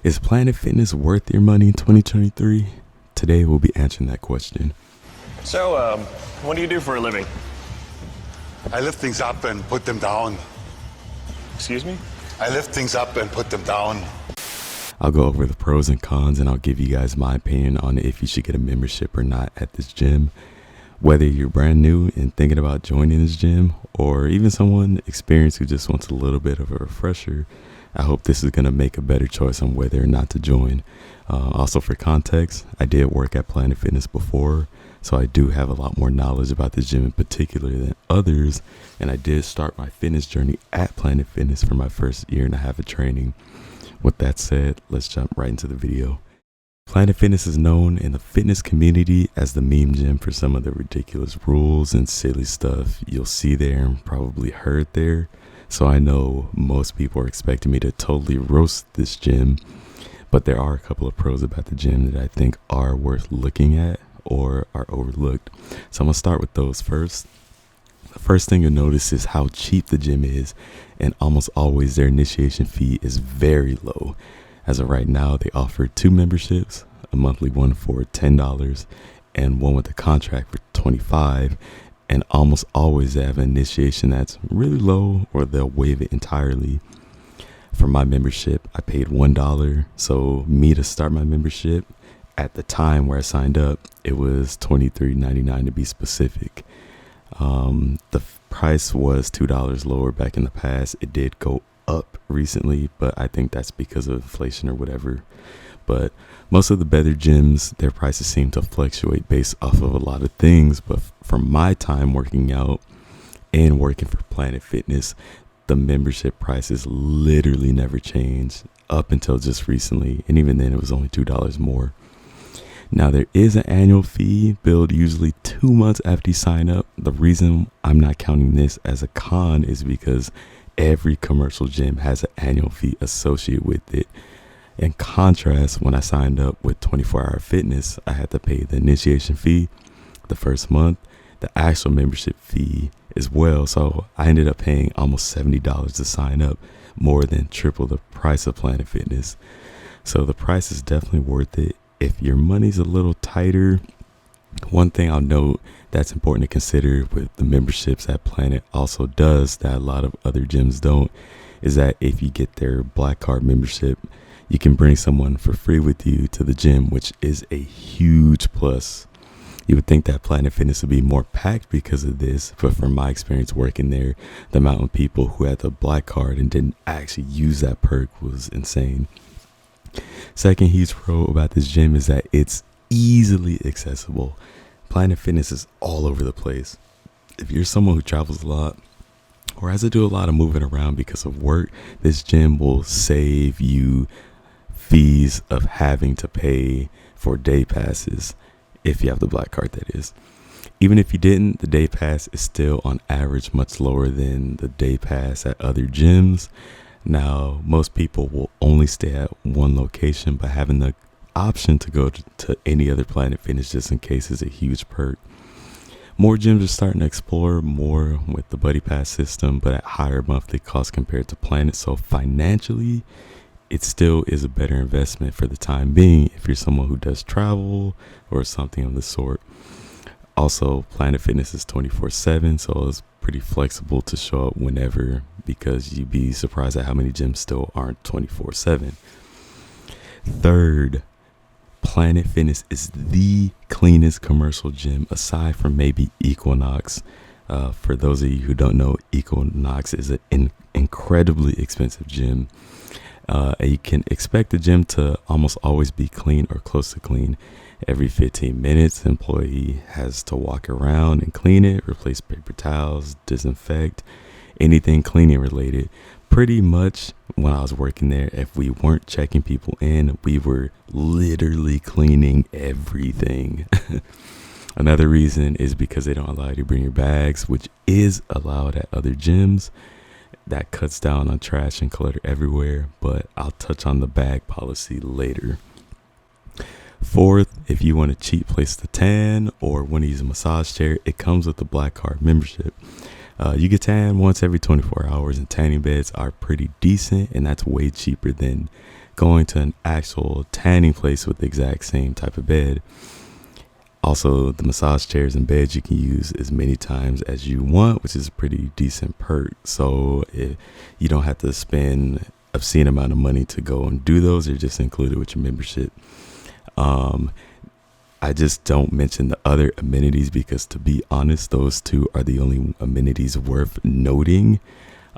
Is Planet Fitness worth your money in 2023? Today we'll be answering that question. So, what do you do for a living? I lift things up and put them down. Excuse me? I lift things up and put them down. I'll go over the pros and cons, and I'll give you guys my opinion on if you should get a membership or not at this gym. Whether you're brand new and thinking about joining this gym, or even someone experienced who just wants a little bit of a refresher, I hope this is going to make a better choice on whether or not to join. Also, for context, I did work at Planet Fitness before, so I do have a lot more knowledge about this gym in particular than others, and I did start my fitness journey at Planet Fitness for my first year and a half of training. With that said, let's jump right into the video. Planet Fitness is known in the fitness community as the meme gym for some of the ridiculous rules and silly stuff you'll see there and probably heard there. So I know most people are expecting me to totally roast this gym, but there are a couple of pros about the gym that I think are worth looking at or are overlooked. So I'm gonna start with those first. The first thing you'll notice is how cheap the gym is, and almost always their initiation fee is very low. As of right now, they offer 2 memberships, a monthly one for $10 and one with a contract for $25. And almost always they have an initiation that's really low, or they'll waive it entirely. For my membership, I paid $1. So me to start my membership at the time where I signed up, it was $23.99 to be specific. The price was $2 lower back in the past. It did go up recently, but I think that's because of inflation or whatever. But most of the better gyms, their prices seem to fluctuate based off of a lot of things. But from my time working out and working for Planet Fitness, the membership prices literally never changed up until just recently. And even then, it was only $2 more. Now, there is an annual fee billed usually 2 months after you sign up. The reason I'm not counting this as a con is because every commercial gym has an annual fee associated with it. In contrast, when I signed up with 24 Hour Fitness, I had to pay the initiation fee the first month, the actual membership fee as well. So I ended up paying almost $70 to sign up, more than triple the price of Planet Fitness. So the price is definitely worth it. If your money's a little tighter, one thing I'll note that's important to consider with the memberships that Planet also does that a lot of other gyms don't, is that if you get their Black Card membership, you can bring someone for free with you to the gym, which is a huge plus. You would think that Planet Fitness would be more packed because of this, but from my experience working there, the amount of people who had the Black Card and didn't actually use that perk was insane. Second huge pro about this gym is that it's easily accessible. Planet Fitness is all over the place. If you're someone who travels a lot or has to do a lot of moving around because of work, this gym will save you fees of having to pay for day passes, if you have the Black Card, that is. Even if you didn't, the day pass is still on average much lower than the day pass at other gyms. Now, most people will only stay at one location, but having the option to go to any other Planet Fitness just in case is a huge perk. More gyms are starting to explore more with the Buddy Pass system, but at higher monthly costs compared to Planet. So financially, it still is a better investment for the time being if you're someone who does travel or something of the sort. Also, Planet Fitness is 24/7, so it's pretty flexible to show up whenever, because you'd be surprised at how many gyms still aren't 24/7. Third, Planet Fitness is the cleanest commercial gym aside from maybe Equinox. For those of you who don't know, Equinox is an incredibly expensive gym. You can expect the gym to almost always be clean or close to clean. Every 15 minutes, the employee has to walk around and clean it, replace paper towels, disinfect, anything cleaning related. Pretty much when I was working there, if we weren't checking people in, we were literally cleaning everything. Another reason is because they don't allow you to bring your bags, which is allowed at other gyms. That cuts down on trash and clutter everywhere, but I'll touch on the bag policy later. Fourth, if you want a cheap place to tan or want to use a massage chair, it comes with the Black Card membership. You get tan once every 24 hours, and tanning beds are pretty decent, and that's way cheaper than going to an actual tanning place with the exact same type of bed. Also, the massage chairs and beds you can use as many times as you want, which is a pretty decent perk. So you don't have to spend an obscene amount of money to go and do those. They're just included with your membership. I just don't mention the other amenities because, to be honest, those two are the only amenities worth noting.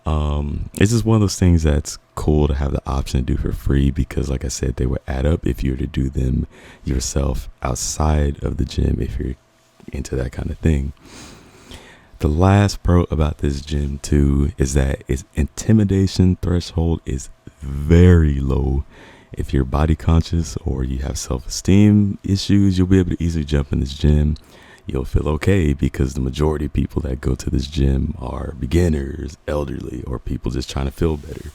It's just one of those things that's cool to have the option to do for free because, like I said, they would add up if you were to do them yourself outside of the gym if you're into that kind of thing. The last pro about this gym too is that its intimidation threshold is very low. If you're body conscious or you have self-esteem issues, you'll be able to easily jump in this gym. You'll feel okay because the majority of people that go to this gym are beginners, elderly, or people just trying to feel better.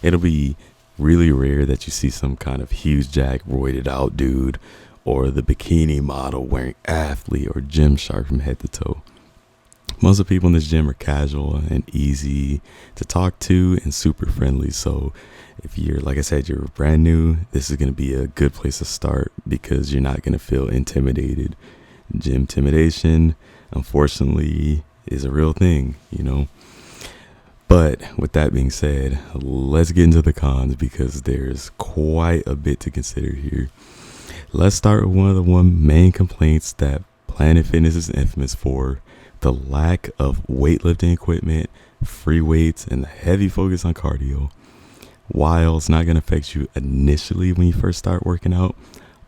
It'll be really rare that you see some kind of huge jack roided out dude or the bikini model wearing athlete or Gymshark from head to toe. Most of the people in this gym are casual and easy to talk to and super friendly. So if you're, like I said, you're brand new, this is going to be a good place to start because you're not going to feel intimidated. Gym intimidation, unfortunately, is a real thing, you know. But with that being said, let's get into the cons because there's quite a bit to consider here. Let's start with one of the main complaints that Planet Fitness is infamous for: the lack of weightlifting equipment, free weights, and the heavy focus on cardio. While it's not going to affect you initially when you first start working out,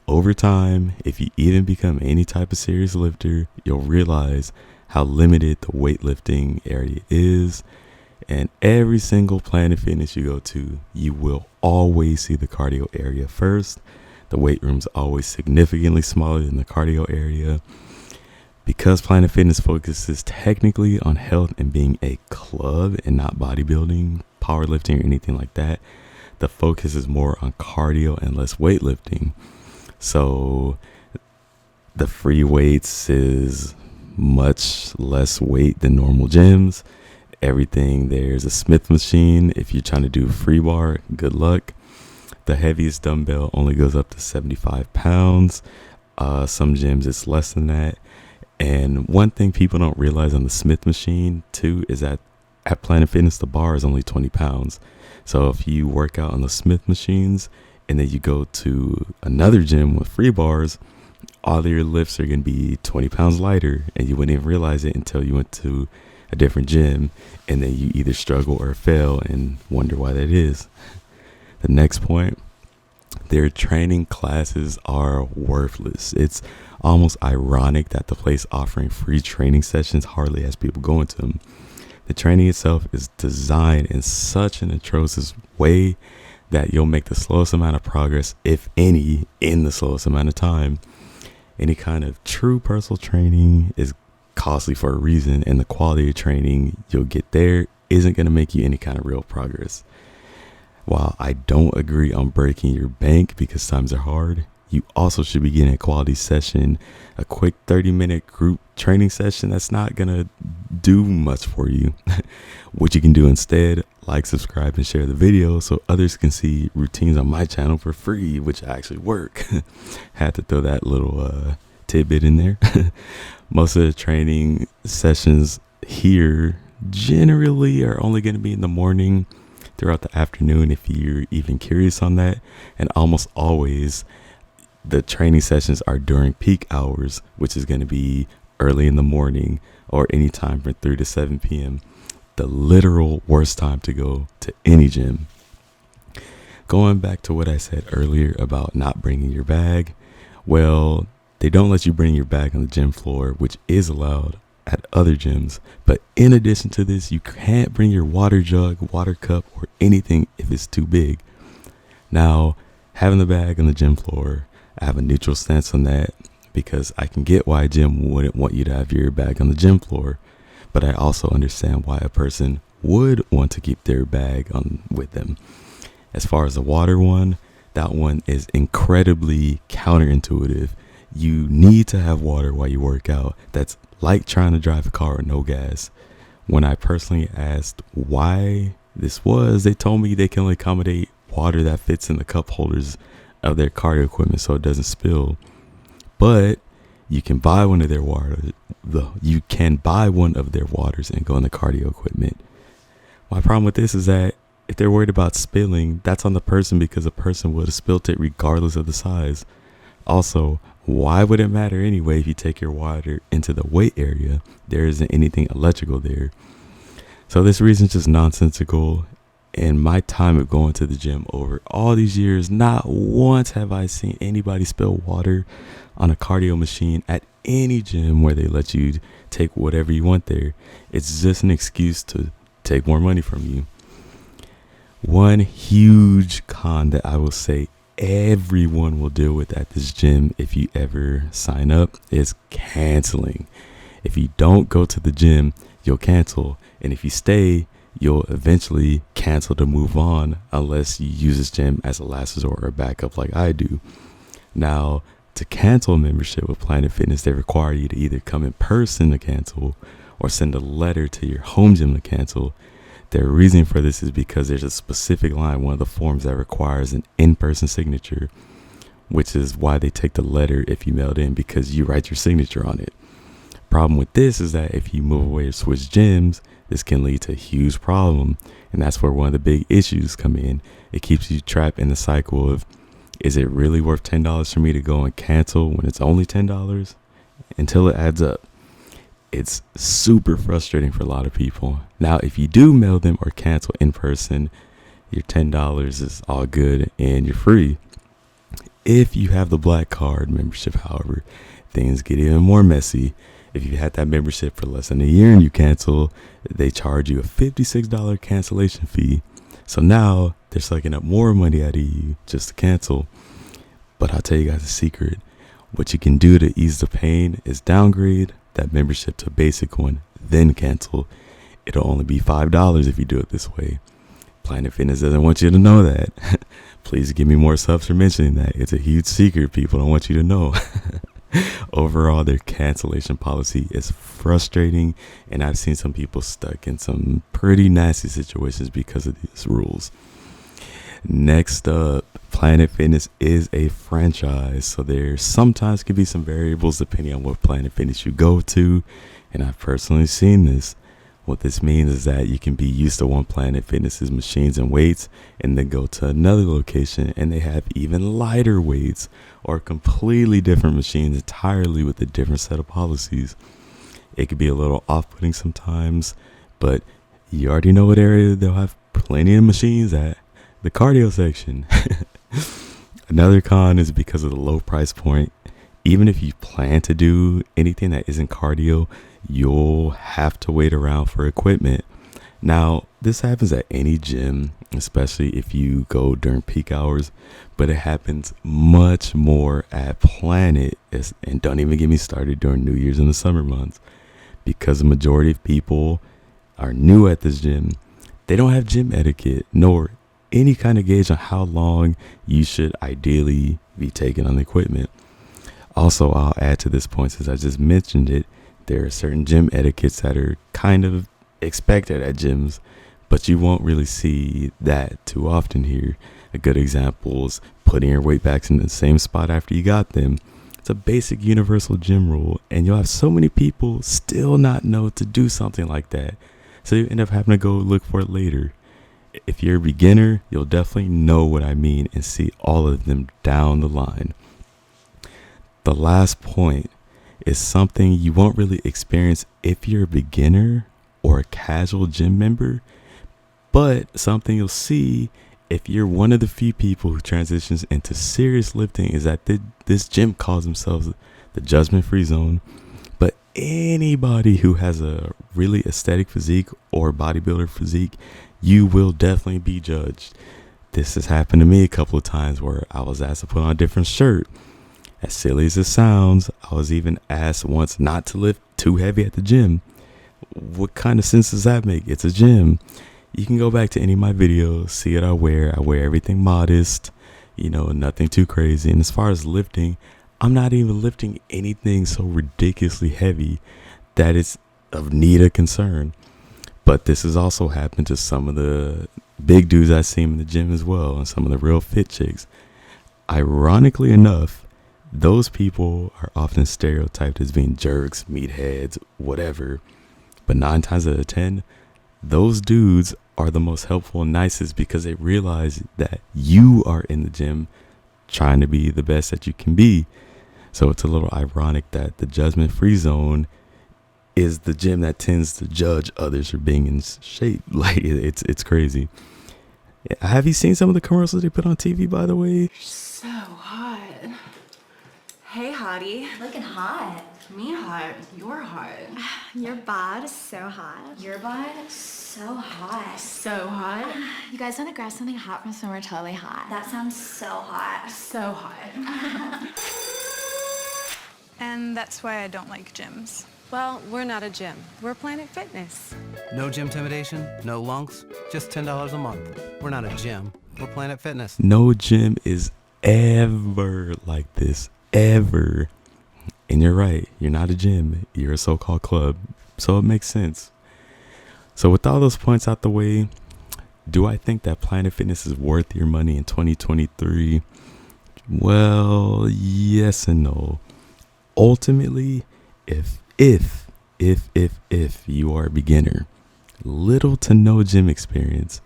over time, if you even become any type of serious lifter, you'll realize how limited the weightlifting area is. And every single Planet Fitness you go to, you will always see the cardio area first. The weight room's always significantly smaller than the cardio area. Because Planet Fitness focuses technically on health and being a club and not bodybuilding, powerlifting, or anything like that, the focus is more on cardio and less weightlifting. So the free weights is much less weight than normal gyms. Everything there's a Smith machine. If you're trying to do free bar, good luck. The heaviest dumbbell only goes up to 75 pounds. Some gyms it's less than that. And one thing people don't realize on the Smith machine too is that at Planet Fitness, the bar is only 20 pounds. So if you work out on the Smith machines and then you go to another gym with free bars, all your lifts are going to be 20 pounds lighter, and you wouldn't even realize it until you went to a different gym, and then you either struggle or fail and wonder why that is. The next point, their training classes are worthless. It's almost ironic that the place offering free training sessions hardly has people going to them. The training itself is designed in such an atrocious way that you'll make the slowest amount of progress, if any, in the slowest amount of time. Any kind of true personal training is costly for a reason, and the quality of training you'll get there isn't going to make you any kind of real progress. While I don't agree on breaking your bank because times are hard, you also should be getting a quality session, a quick 30-minute group training session that's not going to do much for you. What you can do instead, like, subscribe, and share the video so others can see routines on my channel for free, which actually work. Had to throw that little tidbit in there. Most of the training sessions here generally are only going to be in the morning, throughout the afternoon if you're even curious on that, and almost always the training sessions are during peak hours, which is going to be early in the morning or any time from 3 to 7 p.m. The literal worst time to go to any gym. Going back to what I said earlier about not bringing your bag, well, they don't let you bring your bag on the gym floor, which is allowed at other gyms. But in addition to this, you can't bring your water jug, water cup, or anything if it's too big. Now, having the bag on the gym floor, I have a neutral stance on that because I can get why a gym wouldn't want you to have your bag on the gym floor, but I also understand why a person would want to keep their bag on with them. As far as the water one, that one is incredibly counterintuitive. You need to have water while you work out. That's like trying to drive a car with no gas. When I personally asked why this was, they told me they can only accommodate water that fits in the cup holders of their cardio equipment so it doesn't spill. But you can buy one of their waters. You can buy one of their waters and go in the cardio equipment. My problem with this is that if they're worried about spilling, that's on the person, because a person would have spilt it regardless of the size. Also, why would it matter anyway if you take your water into the weight area? There isn't anything electrical there. So this reason's just nonsensical. In my time of going to the gym over all these years, not once have I seen anybody spill water on a cardio machine at any gym where they let you take whatever you want there. It's just an excuse to take more money from you. One huge con that I will say everyone will deal with at this gym if you ever sign up is canceling. If you don't go to the gym, you'll cancel. And if you stay, you'll eventually cancel to move on, unless you use this gym as a last resort or a backup like I do. Now, to cancel a membership with Planet Fitness, they require you to either come in person to cancel or send a letter to your home gym to cancel. Their reason for this is because there's a specific line, one of the forms, that requires an in-person signature, which is why they take the letter if you mailed in, because you write your signature on it. Problem with this is that if you move away or switch gyms, this can lead to a huge problem. And that's where one of the big issues come in. It keeps you trapped in the cycle of, is it really worth $10 for me to go and cancel when it's only $10? Until it adds up. It's super frustrating for a lot of people. Now, if you do mail them or cancel in person, your $10 is all good and you're free. If you have the Black Card membership, however, things get even more messy. If you had that membership for less than a year and you cancel, they charge you a $56 cancellation fee. So now they're sucking up more money out of you just to cancel. But I'll tell you guys a secret. What you can do to ease the pain is downgrade that membership to a basic one, then cancel. It'll only be $5 if you do it this way. Planet Fitness doesn't want you to know that. Please give me more subs for mentioning that. It's a huge secret people don't want you to know. Overall, their cancellation policy is frustrating, and I've seen some people stuck in some pretty nasty situations because of these rules. Next up, Planet Fitness is a franchise, so there sometimes can be some variables depending on what Planet Fitness you go to, and I've personally seen this. What this means is that you can be used to one Planet Fitness's machines and weights and then go to another location and they have even lighter weights or completely different machines entirely with a different set of policies. It could be a little off-putting sometimes, but you already know what area they'll have plenty of machines at. The cardio section. Another con is because of the low price point. Even if you plan to do anything that isn't cardio, you'll have to wait around for equipment. Now, this happens at any gym, especially if you go during peak hours, but it happens much more at Planet. And don't even get me started during New Year's and the summer months, because the majority of people are new at this gym. They don't have gym etiquette, nor any kind of gauge on how long you should ideally be taking on the equipment. Also, I'll add to this point, since I just mentioned it, there are certain gym etiquettes that are kind of expected at gyms, but you won't really see that too often here. A good example is putting your weight backs in the same spot after you got them. It's a basic universal gym rule, and you'll have so many people still not know to do something like that. So you end up having to go look for it later. If you're a beginner, you'll definitely know what I mean and see all of them down the line. The last point is something you won't really experience if you're a beginner or a casual gym member, but something you'll see if you're one of the few people who transitions into serious lifting is that this gym calls themselves the judgment-free zone. But anybody who has a really aesthetic physique or bodybuilder physique, you will definitely be judged. This has happened to me a couple of times where I was asked to put on a different shirt. As silly as it sounds, I was even asked once not to lift too heavy at the gym. What kind of sense does that make? It's a gym. You can go back to any of my videos, see what I wear. I wear everything modest, nothing too crazy. And as far as lifting, I'm not even lifting anything so ridiculously heavy that it's of need of concern. But this has also happened to some of the big dudes I see in the gym as well, and some of the real fit chicks. Ironically enough, those people are often stereotyped as being jerks, meatheads, whatever. But 9 times out of 10, those dudes are the most helpful and nicest because they realize that you are in the gym trying to be the best that you can be. So it's a little ironic that the judgment-free zone is the gym that tends to judge others for being in shape. Like, it's crazy. Have you seen some of the commercials they put on TV, by the way? So hot. Hey, hottie. Looking hot. Me hot. You're hot. Your bod is so hot. Your bod? So hot. So hot. You guys want to grab something hot from somewhere totally hot? That sounds so hot. So hot. And that's why I don't like gyms. Well, we're not a gym. We're Planet Fitness. No gym intimidation, no lunks, just $10 a month. We're not a gym. We're Planet Fitness. No gym is ever like this. Ever. And you're right. You're not a gym. You're a so-called club. So it makes sense. So with all those points out the way, do I think that Planet Fitness is worth your money in 2023? Well, yes and no. Ultimately, if you are a beginner, little to no gym experience,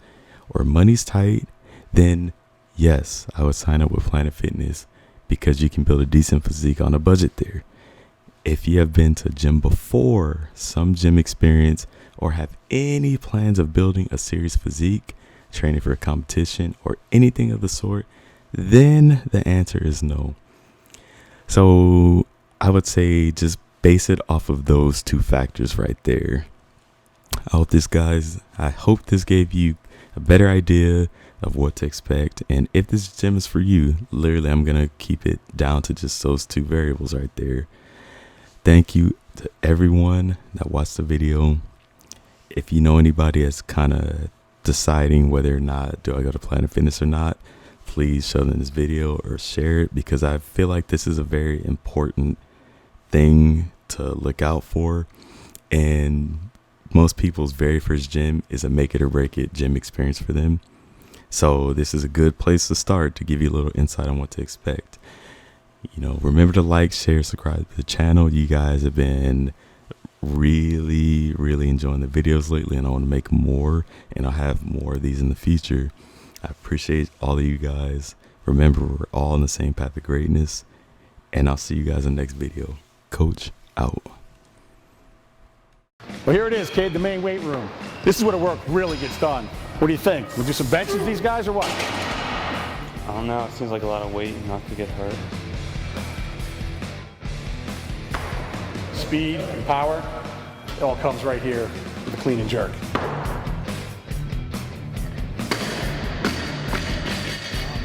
or money's tight, then yes, I would sign up with Planet Fitness because you can build a decent physique on a budget there. If you have been to gym before, some gym experience, or have any plans of building a serious physique, training for a competition, or anything of the sort, then the answer is no. So I would say just base it off of those 2 factors right there. I hope this gave you a better idea of what to expect. And if this gym is for you, literally, I'm going to keep it down to just those 2 variables right there. Thank you to everyone that watched the video. If you know anybody that's kind of deciding whether or not do I go to Planet Fitness or not, please show them this video or share it, because I feel like this is a very important thing to look out for. And most people's very first gym is a make it or break it gym experience for them. So this is a good place to start to give you a little insight on what to expect. You know, remember to like, share, subscribe to the channel. You guys have been really enjoying the videos lately, and I want to make more, and I'll have more of these in the future. I appreciate all of you guys. Remember, we're all on the same path of greatness, and I'll see you guys in the next video. Coach out. Well, here it is, kid, the main weight room. This is where the work really gets done. What do you think? We'll do some benches with these guys or what? I don't know. It seems like a lot of weight and not to get hurt. Speed and power, it all comes right here with the clean and jerk.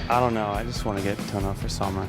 I don't know. I just want to get toned up for summer.